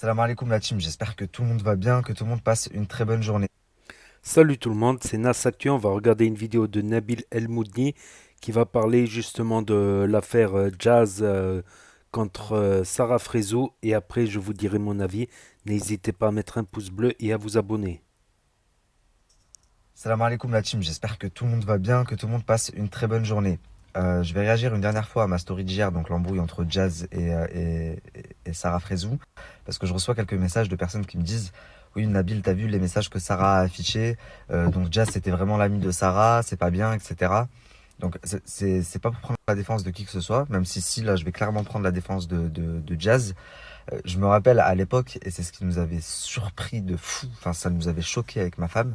Salam alaikum la team, j'espère que tout le monde va bien, que tout le monde passe une très bonne journée. Salut tout le monde, c'est Nas Actu. On va regarder une vidéo de Nabil El Moudni qui va parler justement de l'affaire Jazz contre Sarah Frézou. Et après, je vous dirai mon avis. N'hésitez pas à mettre un pouce bleu et à vous abonner. Salam alaikum la team, j'espère que tout le monde va bien, que tout le monde passe une très bonne journée. Je vais réagir une dernière fois à ma story d'hier, donc l'embrouille entre Jazz et Sarah Frézou, parce que je reçois quelques messages de personnes qui me disent: oui Nabil, t'as vu les messages que Sarah a affichés, donc Jazz c'était vraiment l'ami de Sarah, c'est pas bien, etc. Donc c'est pas pour prendre la défense de qui que ce soit, même si là je vais clairement prendre la défense de Jazz. Je me rappelle à l'époque, et c'est ce qui nous avait surpris de fou, enfin ça nous avait choqué avec ma femme,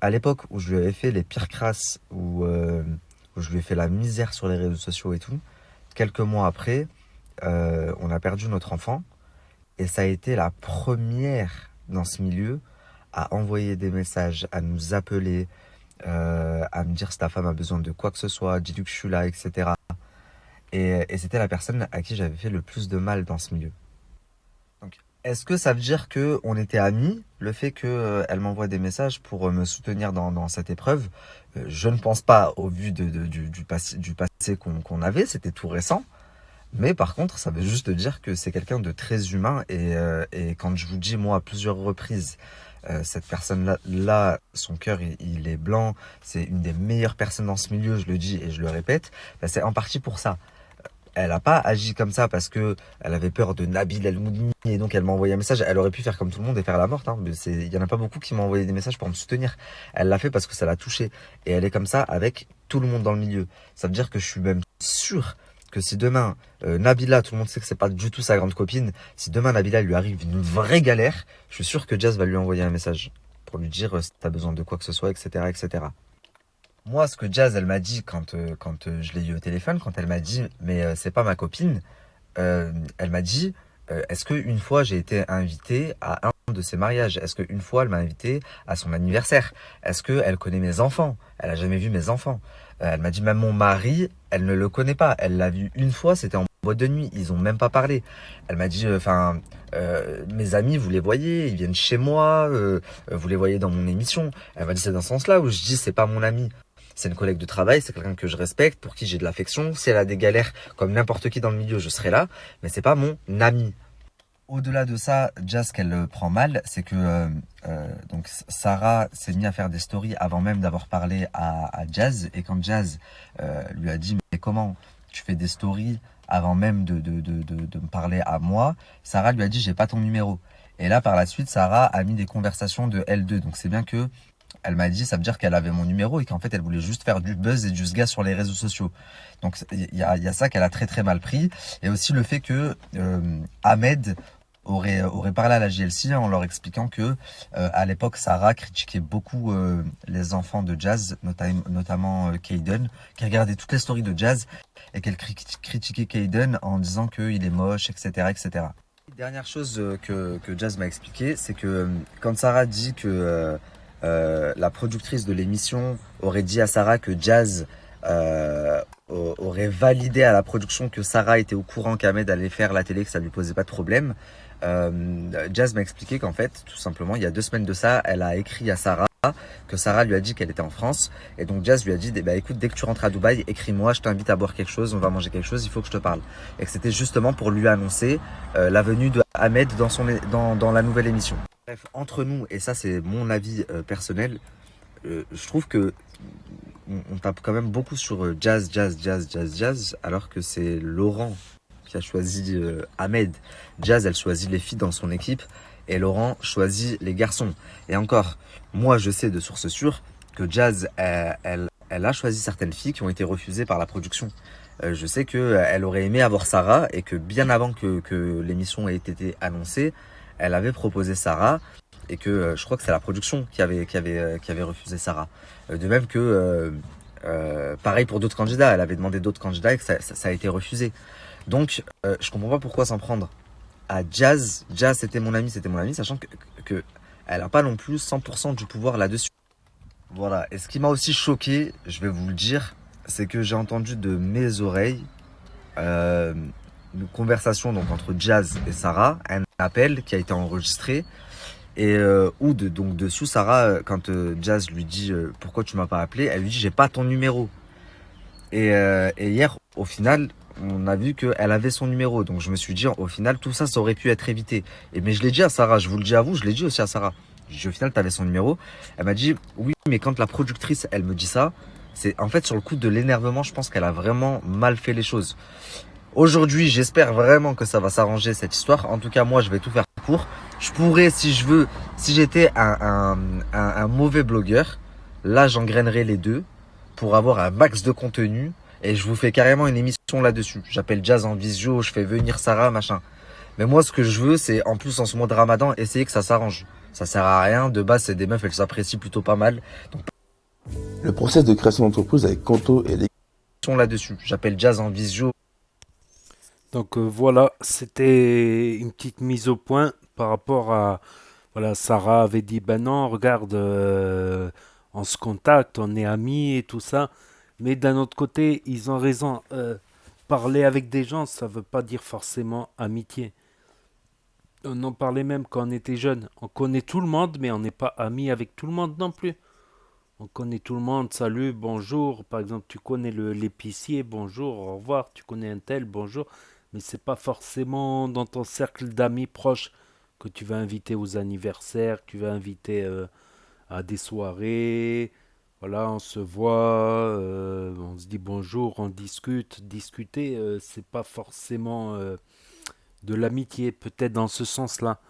à l'époque où je lui avais fait les pires crasses, où je lui ai fait la misère sur les réseaux sociaux et tout, quelques mois après, on a perdu notre enfant, et ça a été la première dans ce milieu à envoyer des messages, à nous appeler, à me dire si ta femme a besoin de quoi que ce soit, dis-lui que je suis là, etc. Et c'était la personne à qui j'avais fait le plus de mal dans ce milieu. Donc, est-ce que ça veut dire que on était amis, le fait que elle m'envoie des messages pour me soutenir dans cette épreuve? Je ne pense pas, au vu du passé qu'on avait, c'était tout récent. Mais par contre, ça veut juste dire que c'est quelqu'un de très humain et quand je vous dis moi à plusieurs reprises, cette personne-là, son cœur il est blanc, c'est une des meilleures personnes dans ce milieu, je le dis et je le répète, bah, c'est en partie pour ça. Elle n'a pas agi comme ça parce que elle avait peur de Nabil El Moudni et donc elle m'a envoyé un message. Elle aurait pu faire comme tout le monde et faire la morte, hein. Il y en a pas beaucoup qui m'ont envoyé des messages pour me soutenir. Elle l'a fait parce que ça l'a touchée. Et elle est comme ça avec tout le monde dans le milieu. Ça veut dire que je suis même sûr que si demain, Nabila, tout le monde sait que c'est pas du tout sa grande copine, si demain Nabila lui arrive une vraie galère, je suis sûr que Jazz va lui envoyer un message pour lui dire si t'as besoin de quoi que ce soit, etc., etc. Moi, ce que Jazz, elle m'a dit quand je l'ai eu au téléphone, quand elle m'a dit, mais c'est pas ma copine, elle m'a dit, est-ce qu'une fois j'ai été invité à un de ses mariages? Est-ce qu'une fois elle m'a invité à son anniversaire? Est-ce qu'elle connaît mes enfants? Elle a jamais vu mes enfants. Elle m'a dit, même mon mari, elle ne le connaît pas. Elle l'a vu une fois, c'était en boîte de nuit, ils ont même pas parlé. Elle m'a dit, enfin, mes amis, vous les voyez, ils viennent chez moi, vous les voyez dans mon émission. Elle m'a dit, c'est dans ce sens-là où je dis, c'est pas mon ami. C'est une collègue de travail, c'est quelqu'un que je respecte, pour qui j'ai de l'affection. Si elle a des galères, comme n'importe qui dans le milieu, je serai là, mais c'est pas mon ami. Au-delà de ça, Jazz, qu'elle prend mal, c'est que donc Sarah s'est mise à faire des stories avant même d'avoir parlé à Jazz. Et quand Jazz lui a dit, mais comment tu fais des stories avant même de me parler à moi, Sarah lui a dit, j'ai pas ton numéro. Et là, par la suite, Sarah a mis des conversations de L2. Donc c'est bien que elle m'a dit, ça veut dire qu'elle avait mon numéro et qu'en fait, elle voulait juste faire du buzz et du sgas sur les réseaux sociaux. Donc, il y a ça qu'elle a très très mal pris. Et aussi le fait que Ahmed aurait parlé à la JLC en leur expliquant que à l'époque, Sarah critiquait beaucoup les enfants de Jazz, notamment Kaden, qui regardait toutes les stories de Jazz et qu'elle critiquait Kaden en disant qu'il est moche, etc., etc. Dernière chose que Jazz m'a expliqué, c'est que quand Sarah dit que la productrice de l'émission aurait dit à Sarah que Jazz aurait validé à la production que Sarah était au courant qu'Ahmed allait faire la télé, que ça lui posait pas de problème. Jazz m'a expliqué qu'en fait, tout simplement, il y a 2 semaines de ça, elle a écrit à Sarah que Sarah lui a dit qu'elle était en France. Et donc Jazz lui a dit, bah écoute, dès que tu rentres à Dubaï, écris-moi, je t'invite à boire quelque chose, on va manger quelque chose, il faut que je te parle. Et que c'était justement pour lui annoncer la venue de Ahmed dans la nouvelle émission. Bref, entre nous, et ça c'est mon avis personnel, je trouve que on tape quand même beaucoup sur Jazz, Jazz, Jazz, Jazz, Jazz, alors que c'est Laurent qui a choisi Ahmed. Jazz, elle choisit les filles dans son équipe et Laurent choisit les garçons. Et encore, moi je sais de source sûre que Jazz, elle a choisi certaines filles qui ont été refusées par la production. Je sais qu'elle aurait aimé avoir Sarah et que bien avant que l'émission ait été annoncée, elle avait proposé Sarah et que je crois que c'est la production qui avait refusé Sarah. De même que, pareil pour d'autres candidats, elle avait demandé d'autres candidats et que ça a été refusé. Donc, je comprends pas pourquoi s'en prendre à Jazz. Jazz, c'était mon ami, sachant que elle a pas non plus 100% du pouvoir là-dessus. Voilà, et ce qui m'a aussi choqué, je vais vous le dire, c'est que j'ai entendu de mes oreilles euh, une conversation donc entre Jazz et Sarah, un appel qui a été enregistré. Et où donc dessus, Sarah, quand Jazz lui dit pourquoi tu m'as pas appelé, elle lui dit j'ai pas ton numéro. Et hier, au final, on a vu qu'elle avait son numéro. Donc je me suis dit, au final, tout ça, ça aurait pu être évité. Mais je l'ai dit à Sarah, je vous le dis à vous, je l'ai dit aussi à Sarah. J'ai dit, au final, tu avais son numéro. Elle m'a dit, oui, mais quand la productrice, elle me dit ça, c'est en fait sur le coup de l'énervement, je pense qu'elle a vraiment mal fait les choses. Aujourd'hui, j'espère vraiment que ça va s'arranger cette histoire. En tout cas, moi, je vais tout faire pour. Je pourrais, si je veux, si j'étais un mauvais blogueur, là, j'engrainerais les deux pour avoir un max de contenu. Et je vous fais carrément une émission là-dessus. J'appelle Jazz en visio, je fais venir Sarah, machin. Mais moi, ce que je veux, c'est en plus en ce mois de Ramadan, essayer que ça s'arrange. Ça sert à rien. De base, c'est des meufs, elles s'apprécient plutôt pas mal. Donc, Le process de création d'entreprise avec Kanto et les là-dessus. J'appelle Jazz en visio. Donc voilà, c'était une petite mise au point par rapport à... Voilà, Sarah avait dit, ben non, regarde, on se contacte, on est amis et tout ça. Mais d'un autre côté, ils ont raison. Parler avec des gens, ça veut pas dire forcément amitié. On en parlait même quand on était jeune. On connaît tout le monde, mais on n'est pas amis avec tout le monde non plus. On connaît tout le monde, salut, bonjour. Par exemple, tu connais l'épicier, bonjour, au revoir. Tu connais un tel, bonjour. Mais c'est pas forcément dans ton cercle d'amis proches que tu vas inviter aux anniversaires, que tu vas inviter à des soirées. Voilà, on se voit, on se dit bonjour, on discute. Discuter, c'est pas forcément de l'amitié, peut-être dans ce sens-là.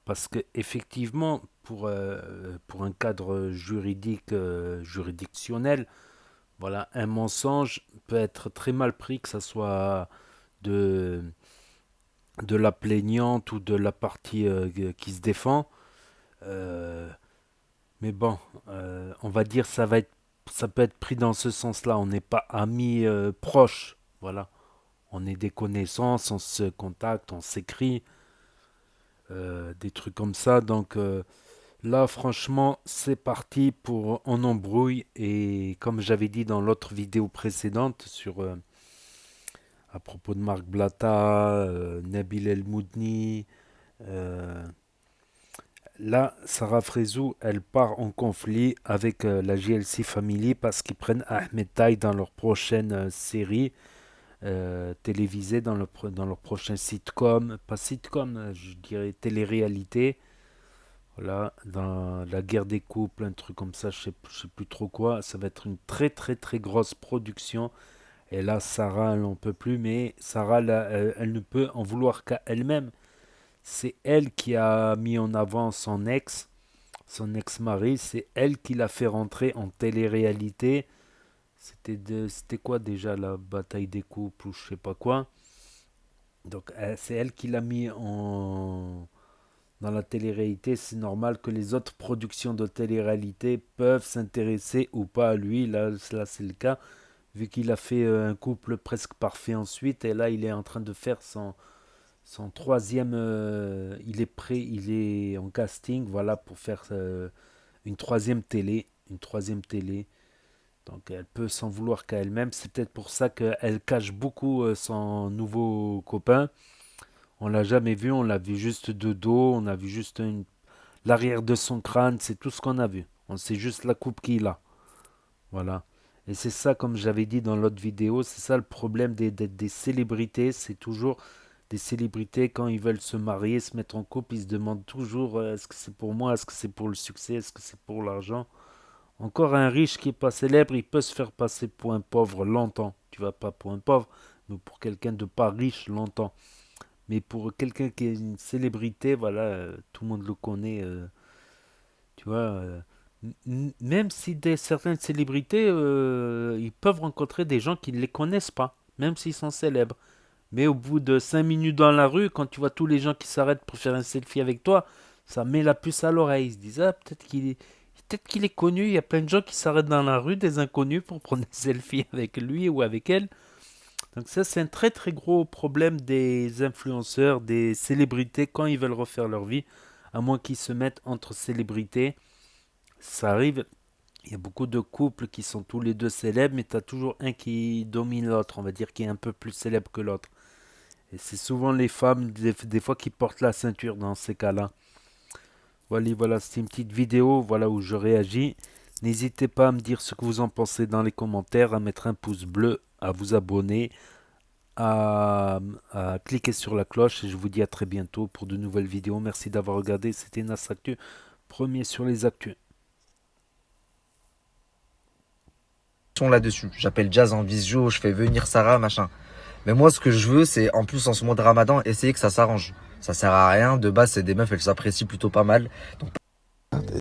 Parce que effectivement, pour un cadre juridique, juridictionnel, voilà, un mensonge peut être très mal pris, que ce soit de, de la plaignante ou de la partie qui se défend. Euh, mais bon, on va dire ça peut être pris dans ce sens-là. On n'est pas amis proches, voilà. On est des connaissances, on se contacte, on s'écrit, des trucs comme ça. Donc là, franchement, c'est parti pour en embrouille. Et comme j'avais dit dans l'autre vidéo précédente à propos de Marc Blatta, Nabil El Moudni, euh, là, Sarah Frézou, elle part en conflit avec la JLC Family parce qu'ils prennent Ahmed Taï dans leur prochaine série télévisée, dans leur prochain sitcom. Pas sitcom, je dirais télé-réalité. Voilà, dans la guerre des couples, un truc comme ça, je sais plus trop quoi. Ça va être une très très très grosse production. Et là, Sarah, elle n'en peut plus, mais Sarah, là, elle ne peut en vouloir qu'à elle-même. C'est elle qui a mis en avant son ex-mari. C'est elle qui l'a fait rentrer en télé-réalité. C'était quoi déjà la bataille des couples ou je sais pas quoi. Donc, c'est elle qui l'a mis dans la télé-réalité, c'est normal que les autres productions de télé-réalité peuvent s'intéresser ou pas à lui. Là c'est le cas, vu qu'il a fait un couple presque parfait ensuite, et là, il est en train de faire son troisième. Il est prêt, il est en casting, voilà, pour faire une troisième télé. Une troisième télé. Donc, elle peut s'en vouloir qu'à elle-même. C'est peut-être pour ça qu'elle cache beaucoup son nouveau copain. On l'a jamais vu, on l'a vu juste de dos, on a vu juste l'arrière de son crâne, c'est tout ce qu'on a vu. On sait juste la coupe qu'il a. Voilà. Et c'est ça, comme j'avais dit dans l'autre vidéo, c'est ça le problème des célébrités. C'est toujours des célébrités, quand ils veulent se marier, se mettre en couple, ils se demandent toujours est-ce que c'est pour moi, est-ce que c'est pour le succès, est-ce que c'est pour l'argent. Encore un riche qui est pas célèbre, il peut se faire passer pour un pauvre longtemps. Tu vas pas pour un pauvre, mais pour quelqu'un de pas riche longtemps. Mais pour quelqu'un qui est une célébrité, voilà, tout le monde le connaît, tu vois. Même si certaines célébrités, ils peuvent rencontrer des gens qui ne les connaissent pas, même s'ils sont célèbres. Mais au bout de 5 minutes dans la rue, quand tu vois tous les gens qui s'arrêtent pour faire un selfie avec toi, ça met la puce à l'oreille. Ils se disent, ah, peut-être qu'il est connu. Il y a plein de gens qui s'arrêtent dans la rue, des inconnus, pour prendre des selfies avec lui ou avec elle. Donc ça, c'est un très très gros problème des influenceurs, des célébrités quand ils veulent refaire leur vie, à moins qu'ils se mettent entre célébrités. Ça arrive, il y a beaucoup de couples qui sont tous les deux célèbres, mais tu as toujours un qui domine l'autre, on va dire, qui est un peu plus célèbre que l'autre. Et c'est souvent les femmes, des fois, qui portent la ceinture dans ces cas-là. Voilà, c'était une petite vidéo voilà, où je réagis. N'hésitez pas à me dire ce que vous en pensez dans les commentaires, à mettre un pouce bleu, à vous abonner, à cliquer sur la cloche. Et je vous dis à très bientôt pour de nouvelles vidéos. Merci d'avoir regardé. C'était Nas Actu, premier sur les actus. Là-dessus. J'appelle Jazz en visio, je fais venir Sarah, machin. Mais moi, ce que je veux, c'est, en plus, en ce mois de Ramadan, essayer que ça s'arrange. Ça sert à rien. De base, c'est des meufs, elles s'apprécient plutôt pas mal. Donc,